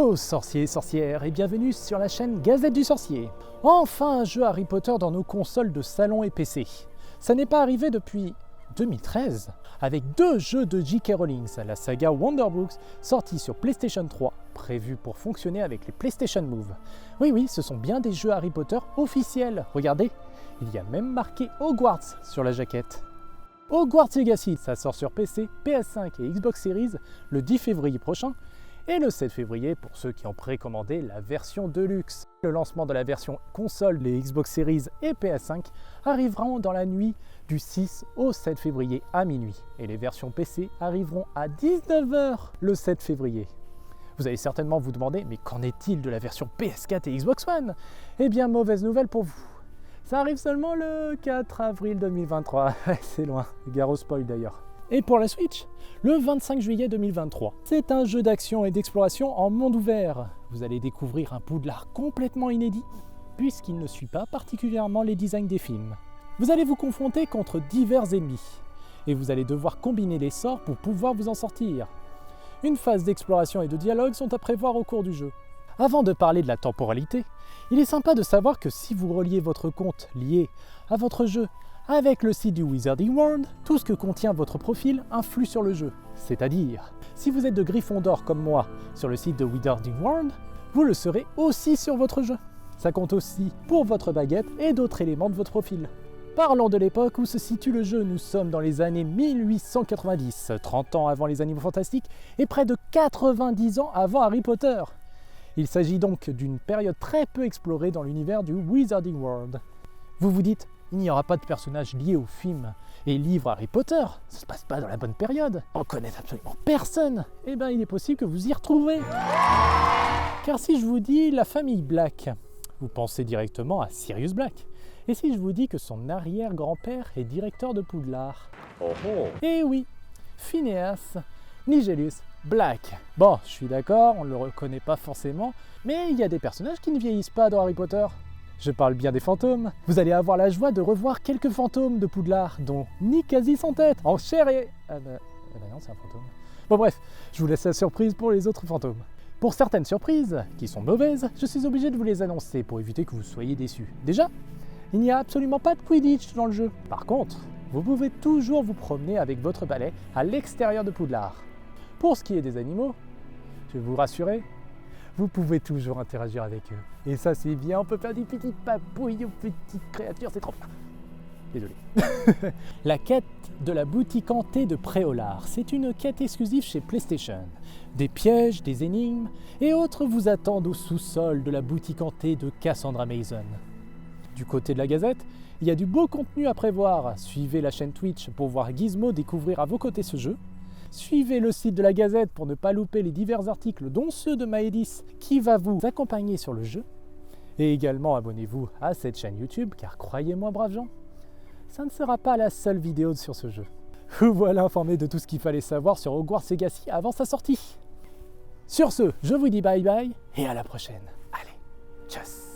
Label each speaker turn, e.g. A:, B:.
A: Hello sorciers et sorcières et bienvenue sur la chaîne Gazette du Sorcier. Enfin un jeu Harry Potter dans nos consoles de salon et PC. Ça n'est pas arrivé depuis 2013, avec deux jeux de J.K. Rowling, la saga Wonder Books, sortie sur PlayStation 3, prévue pour fonctionner avec les PlayStation Move. Oui, ce sont bien des jeux Harry Potter officiels, regardez, il y a même marqué Hogwarts sur la jaquette. Hogwarts Legacy, ça sort sur PC, PS5 et Xbox Series le 10 février prochain, et le 7 février pour ceux qui ont précommandé la version Deluxe. Le lancement de la version console, les Xbox Series et PS5 arriveront dans la nuit du 6 au 7 février à minuit. Et les versions PC arriveront à 19 h le 7 février. Vous allez certainement vous demander, mais qu'en est-il de la version PS4 et Xbox One? Eh bien, mauvaise nouvelle pour vous. Ça arrive seulement le 4 avril 2023. C'est loin, gare au spoil d'ailleurs. Et pour la Switch, le 25 juillet 2023. C'est un jeu d'action et d'exploration en monde ouvert. Vous allez découvrir un Poudlard complètement inédit, puisqu'il ne suit pas particulièrement les designs des films. Vous allez vous confronter contre divers ennemis, et vous allez devoir combiner les sorts pour pouvoir vous en sortir. Une phase d'exploration et de dialogue sont à prévoir au cours du jeu. Avant de parler de la temporalité, il est sympa de savoir que si vous reliez votre compte lié à votre jeu avec le site du Wizarding World, tout ce que contient votre profil influe sur le jeu. C'est-à-dire, si vous êtes de Gryffondor comme moi sur le site de Wizarding World, vous le serez aussi sur votre jeu. Ça compte aussi pour votre baguette et d'autres éléments de votre profil. Parlons de l'époque où se situe le jeu. Nous sommes dans les années 1890, 30 ans avant les Animaux Fantastiques et près de 90 ans avant Harry Potter. Il s'agit donc d'une période très peu explorée dans l'univers du Wizarding World. Vous vous dites, il n'y aura pas de personnages liés aux films et livres Harry Potter, ça se passe pas dans la bonne période, on connaît absolument personne. Eh bien il est possible que vous y retrouvez. Car si je vous dis la famille Black, vous pensez directement à Sirius Black. Et si je vous dis que son arrière-grand-père est directeur de Poudlard? Eh oui, Phineas Nigellus Black. Bon, je suis d'accord, on ne le reconnaît pas forcément, mais il y a des personnages qui ne vieillissent pas dans Harry Potter. Je parle bien des fantômes. Vous allez avoir la joie de revoir quelques fantômes de Poudlard, dont Nick-Quasi sans tête, en chair et... non, c'est un fantôme. Bon bref, je vous laisse la surprise pour les autres fantômes. Pour certaines surprises, qui sont mauvaises, je suis obligé de vous les annoncer pour éviter que vous soyez déçus. Déjà, il n'y a absolument pas de Quidditch dans le jeu. Par contre, vous pouvez toujours vous promener avec votre balai à l'extérieur de Poudlard. Pour ce qui est des animaux, je vais vous rassurer, vous pouvez toujours interagir avec eux. Et ça c'est bien, on peut faire des petites papouilles aux petites créatures, c'est trop bien. Désolé. La quête de la boutique hantée de Préolard, c'est une quête exclusive chez PlayStation. Des pièges, des énigmes et autres vous attendent au sous-sol de la boutique hantée de Cassandra Mason. Du côté de la Gazette, il y a du beau contenu à prévoir. Suivez la chaîne Twitch pour voir Gizmo découvrir à vos côtés ce jeu. Suivez le site de la Gazette pour ne pas louper les divers articles, dont ceux de Maëlys, qui va vous accompagner sur le jeu. Et également abonnez-vous à cette chaîne YouTube, car croyez-moi braves gens, ça ne sera pas la seule vidéo sur ce jeu. Vous voilà informé de tout ce qu'il fallait savoir sur Hogwarts Legacy avant sa sortie. Sur ce, je vous dis bye bye et à la prochaine. Allez, tchuss.